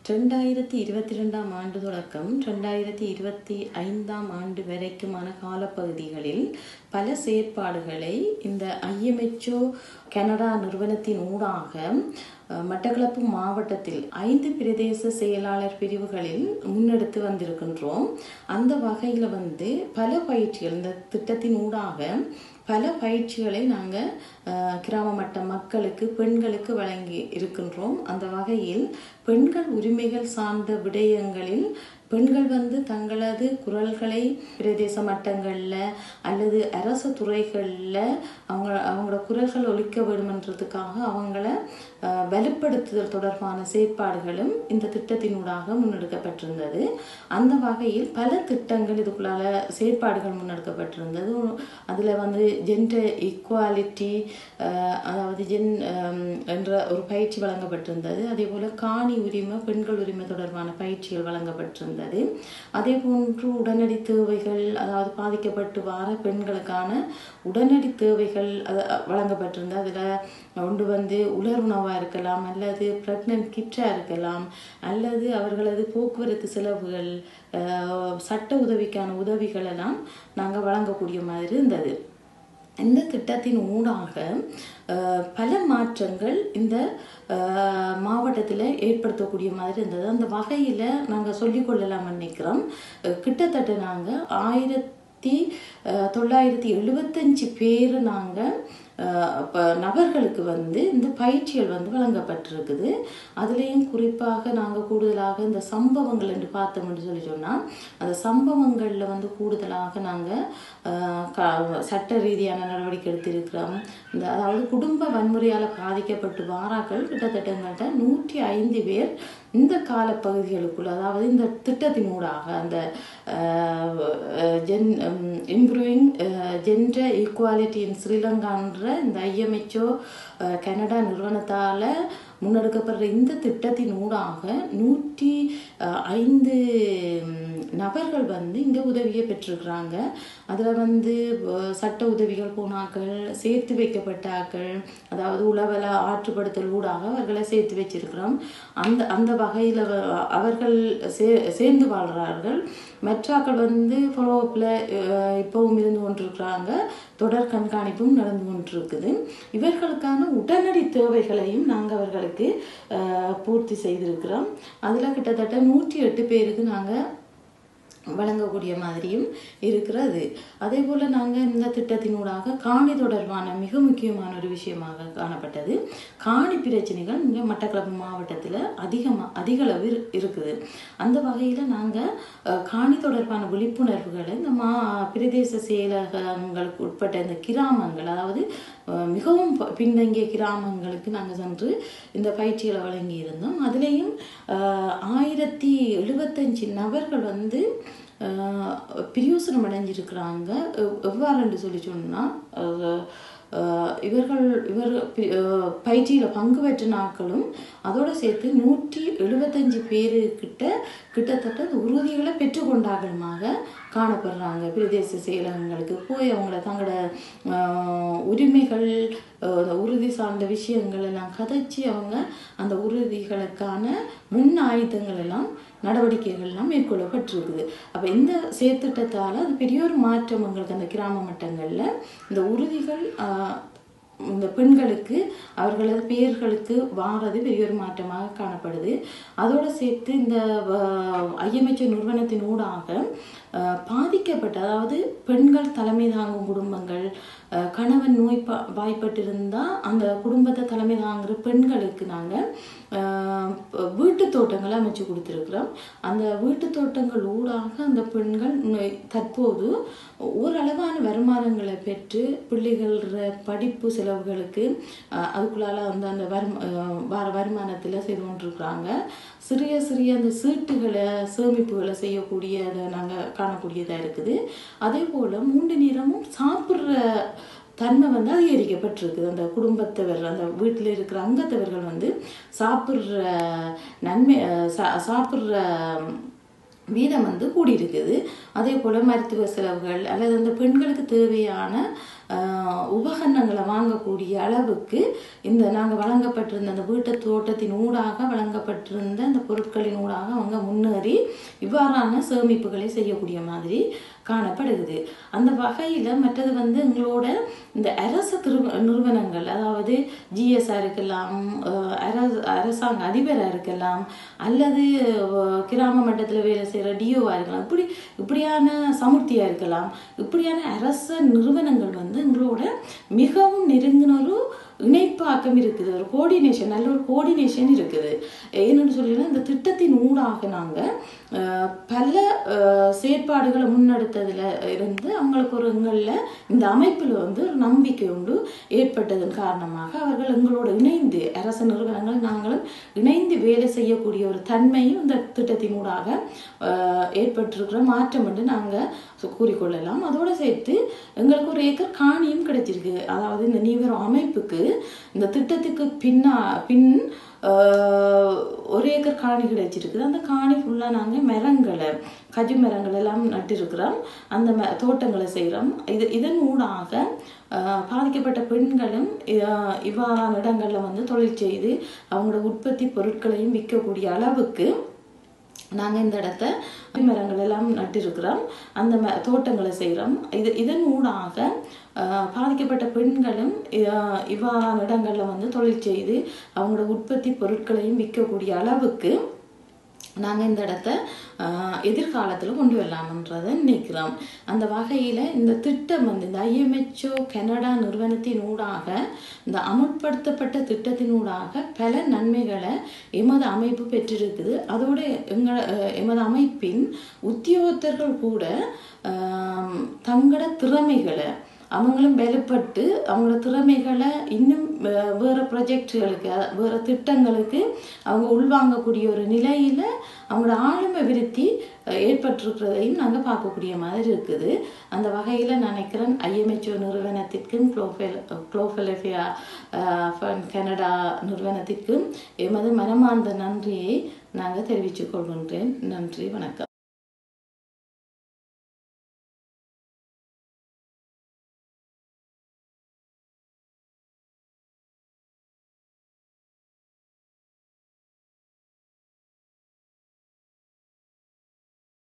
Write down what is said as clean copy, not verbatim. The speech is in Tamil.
2022ஆம் ஆண்டு தொடக்கம் 2025ஆம் ஆண்டு வரைக்குமான காலப்பகுதிகளில் பல செயற்பாடுகளை இந்த IMHO கனடா நிறுவனத்தின் ஊடாக மட்டக்களப்பு மாவட்டத்தில் 5 பிரதேச செயலாளர் பிரிவுகளில் முன்னெடுத்து வந்திருக்கின்றோம். அந்த வகையில் பல பயிற்சிகள் இந்த திட்டத்தின் ஊடாக பல பயிற்சிகளை நாங்கள் கிராம மட்ட மக்களுக்கு பெண்களுக்கு வழங்கி இருக்கின்றோம். அந்த வகையில் பெண்கள் உரிமைகள் சார்ந்த விடயங்களில் பெண்கள் தங்களது குரல்களை பிரதேச மட்டங்களில் அல்லது அரசு துறைகளில் அவங்களோட குரல்கள் ஒலிக்க வேண்டுமென்றதுக்காக அவங்கள வலுப்படுத்துதல் தொடர்பான செயற்பாடுகளும் இந்த திட்டத்தினூடாக முன்னெடுக்கப்பட்டிருந்தது. அந்த வகையில் பல திட்டங்கள் இதுக்குள்ளால செயற்பாடுகள் முன்னெடுக்கப்பட்டிருந்தது. அதில் ஜெண்டர் ஈக்குவாலிட்டி, அதாவது என்ற ஒரு பயிற்சி வழங்கப்பட்டிருந்தது. அதே போல் காணி உரிமை, பெண்கள் உரிமை தொடர்பான பயிற்சிகள் வழங்கப்பட்டிருந்தது. அதே போன்று உடனடி தேவைகள், அதாவது பாதிக்கப்பட்டு வார பெண்களுக்கான உடனடி தேவைகள் வழங்கப்பட்டிருந்தது. அதில் ஒன்று உலருணவாக இருக்கலாம், அல்லது பிரெக்னன்ட் கிட்டாக இருக்கலாம், அல்லது அவர்களது போக்குவரத்து செலவுகள், சட்ட உதவிக்கான உதவிகள் எல்லாம் நாங்கள் வழங்கக்கூடிய மாதிரி இருந்தது. இந்த திட்டத்தின் ஊடாக பல மாற்றங்கள் இந்த மாவட்டத்தில் ஏற்படுத்தக்கூடிய மாதிரி இருந்தது. அந்த வகையில் நாங்கள் சொல்லிக்கொள்ளலாம் நினைக்கிறோம். கிட்டத்தட்ட நாங்கள் 1975 பேர் நாங்கள் நபர்களுக்கு இந்த பயிற்சிகள் வழங்கப்பட்டிருக்குது. அதுலேயும் குறிப்பாக நாங்கள் கூடுதலாக இந்த சம்பவங்கள் என்று பார்த்தோம்னு சொல்லி சொன்னால், அந்த சம்பவங்களில் கூடுதலாக நாங்கள் சட்ட ரீதியான நடவடிக்கை எடுத்திருக்கிறோம். அதாவது குடும்ப வன்முறையால் பாதிக்கப்பட்டு வாராக்கள் கிட்டத்தட்ட 105 பேர் இந்த காலப்பகுதிகளுக்குள்ள, அதாவது இந்த திட்டத்தின் ஊடாக அந்த இம்ப்ரூவிங் ஜெண்டர் ஈக்குவாலிட்டி இன் ஸ்ரீலங்கான்ற இந்த IMHO கனடா நிறுவனத்தால் முன்னெடுக்கப்படுற இந்த திட்டத்தின் ஊடாக 105 நபர்கள் இங்கே உதவியை பெற்றிருக்கிறாங்க. அதில் சட்ட உதவிகள் போனாக்கள், சேர்த்து வைக்கப்பட்டாக்கள், அதாவது உளவல ஆற்றுப்படுத்தல் ஊடாக அவர்களை சேர்த்து வச்சிருக்கிறோம். அந்த வகையில் அவர்கள் சேர்ந்து வாழ்கிறார்கள். மற்றாக்கள் ஃபாலோஅப்பில் இப்பவும் இருந்து கொண்டிருக்கிறாங்க. தொடர் கண்காணிப்பும் நடந்து கொண்டிருக்குது. இவர்களுக்கான உடனடி தேவைகளையும் நாங்கள் அவர்களுக்கு பூர்த்தி செய்திருக்கிறோம். அதில் கிட்டத்தட்ட 108 பேருக்கு நாங்கள் வழங்கக்கூடிய மாதிரியும் இருக்கிறது. அதே போல் நாங்கள் இந்த திட்டத்தினூடாக காணி தொடர்பான மிக முக்கியமான ஒரு விஷயமாக காணப்பட்டது. காணி பிரச்சனைகள் இங்கே மட்டக்களப்பு மாவட்டத்தில் அதிக அளவு இருக்குது. அந்த வகையில் நாங்கள் காணி தொடர்பான விழிப்புணர்வுகளை இந்த பிரதேச செயலகங்களுக்கு உட்பட்ட இந்த கிராமங்கள், அதாவது மிகவும் பின்தங்கிய கிராமங்களுக்கு நாங்கள் சென்று இந்த பயிற்சிகளை வழங்கி இருந்தோம். அதுலேயும் 1075 நபர்கள் பிரயோசனம் அடைஞ்சிருக்கிறாங்க. எவ்வாறு சொல்லி சொன்னால், இவர் பயிற்சியில் பங்கு பெற்ற நாட்களும் அதோடு சேர்த்து 175 கிட்டத்தட்ட உறுதிகளை பெற்றுக்கொண்டார்களுமாக காணப்படுறாங்க. பிரதேச செயலகங்களுக்கு போய் அவங்கள தங்களோட உரிமைகள், உறுதி சார்ந்த விஷயங்கள் எல்லாம் கதைச்சி அவங்க அந்த உறுதிகளுக்கான முன் ஆயுதங்கள் எல்லாம் நடவடிக்கைகள் எல்லாம் மேற்கொள்ளப்பட்டிருக்குது. அப்போ இந்த செயற்திட்டத்தால் அது பெரிய ஒரு மாற்றம் எங்களுக்கு அந்த கிராம மட்டங்களில் இந்த உறுதிகள் இந்த பெண்களுக்கு அவர்களது பெயர்களுக்கு வாரது பெரிய ஒரு மாற்றமாக காணப்படுது. அதோடு சேர்த்து இந்த IMHO நிறுவனத்தின் ஊடாக பாதிக்கப்பட்ட, அதாவது பெண்கள் தலைமை தாங்கும் குடும்பங்கள், கணவன் வாய்ப்பட்டிருந்தால் அந்த குடும்பத்தை தலைமை தாங்குகிற பெண்களுக்கு நாங்கள் வீட்டு தோட்டங்களை அமைச்சு கொடுத்துருக்குறோம். அந்த வீட்டு தோட்டங்கள் ஊடாக அந்த பெண்கள் தற்போது ஓரளவான வருமானங்களை பெற்று பிள்ளைகள் படிப்பு செலவுகளுக்கு அதுக்குள்ளால அந்த வருமானத்தில் செய்து கொண்டிருக்கிறாங்க. சிறிய அந்த சீட்டுகளை சேமிப்புகளை செய்யக்கூடியதை நாங்கள் காணக்கூடியதாக இருக்குது. அதே போல் 3 நேரமும் சாப்பிட்ற தன்மை அதிகரிக்கப்பட்டிருக்குது. அந்த குடும்பத்தவர், அந்த வீட்டில் இருக்கிற அங்கத்தவர்கள் சாப்பிட்ற வீதம் கூடியிருக்குது. அதே போல் மருத்துவ செலவுகள் அல்லது அந்த பெண்களுக்கு தேவையான உபகரணங்களை வாங்கக்கூடிய அளவுக்கு இந்த நாங்கள் வழங்கப்பட்டிருந்த அந்த வீட்டு தோட்டத்தின் ஊடாக வழங்கப்பட்டிருந்த அந்த பொருட்களின் ஊடாக அவங்க முன்னேறி இவ்வாறான சேமிப்புகளை செய்யக்கூடிய மாதிரி காணப்படுகிறது. அந்த வகையில் மற்றது வந்து எங்களோட இந்த அரச நிறுவனங்கள், அதாவது ஜிஎஸ்ஆர் இருக்கலாம், அரசாங்க அதிபராக இருக்கலாம், அல்லது கிராம மட்டத்தில் வேலை செய்கிற டிஓவாக இருக்கலாம், இப்படியான சமுர்த்தியாக இருக்கலாம், இப்படியான அரச நிறுவனங்கள் வந்து எங்களோட மிகவும் நெருங்கின ஒரு இணைப்பாக்கம் இருக்குது, ஒரு கோஆர்டினேஷன், நல்ல ஒரு கோஆர்டினேஷன் இருக்குது. என்னென்னு சொல்லினா இந்த திட்டத்தின் ஊடாக நாங்கள் பல செயற்பாடுகளை முன்னெடுத்ததுல இருந்து அவங்களுக்கு ஒரு எங்களில் இந்த அமைப்பில் வந்து ஒரு நம்பிக்கை உண்டு ஏற்பட்டதன் காரணமாக அவர்கள் எங்களோட இணைந்து அரசு நிறுவனங்கள் நாங்களும் இணைந்து வேலை செய்யக்கூடிய ஒரு தன்மையும் இந்த திட்டத்தின் ஊடாக ஏற்பட்டிருக்கிற மாற்றம் என்று நாங்கள் கூறிக்கொள்ளலாம். அதோடு சேர்த்து எங்களுக்கு ஒரு ஏக்கர் காணியும் கிடைச்சிருக்கு. அதாவது இந்த நீவரும் அமைப்புக்கு இந்த திட்டத்துக்கு பின் ஒரு ஏக்கர் காணி கிடைச்சிருக்குது. அந்த காணி ஃபுல்லாக நாங்கள் மரங்களை, கஜு மரங்கள் எல்லாம் நட்டிருக்கிறோம், அந்த தோட்டங்களை செய்கிறோம். இதன் ஊடாக பாதிக்கப்பட்ட பெண்களும் இவ்வாறான இடங்களில் வந்து தொழில் செய்து அவங்களோட உற்பத்தி பொருட்களையும் விற்கக்கூடிய அளவுக்கு நாங்கள் இந்த இடத்த மரங்கள் எல்லாம் நட்டிருக்கிறோம், அந்த தோட்டங்களை செய்கிறோம். இதன் ஊடாக பாதிக்கப்பட்ட பெண்களும் இவ்வாறான இடங்களில் வந்து தொழில் செய்து அவங்களோட உற்பத்தி பொருட்களையும் விற்கக்கூடிய அளவுக்கு நாங்கள் இந்த இடத்த எதிர்காலத்தில் கொண்டு வரலாம்ன்றதை நினைக்கிறோம். அந்த வகையில் இந்த திட்டம் வந்து இந்த IMHO கனடா நிறுவனத்தின் ஊடாக, இந்த அமுல்படுத்தப்பட்ட திட்டத்தினூடாக பல நன்மைகளை எமது அமைப்பு பெற்றிருக்குது. அதோடு எமது அமைப்பின் உத்தியோகத்தர்கள் கூட தங்களோட திறமைகளை அவங்களும் வெளிப்பட்டு அவங்களோட திறமைகளை இன்னும் வேறு ப்ரொஜெக்டுகளுக்கு, வேறு திட்டங்களுக்கு அவங்க உள்வாங்கக்கூடிய ஒரு நிலையில் அவங்களோட ஆளுமை விருத்தி ஏற்பட்டிருக்கிறதையும் நாங்கள் பார்க்கக்கூடிய மாதிரி இருக்குது. அந்த வகையில் நினைக்கிறேன் IMHO நிறுவனத்திற்கும் குளோபலஃபியா கனடா நிறுவனத்திற்கும் எமது மனமார்ந்த நன்றியை நாங்கள் தெரிவித்துக் கொள்கின்றேன். நன்றி, வணக்கம்.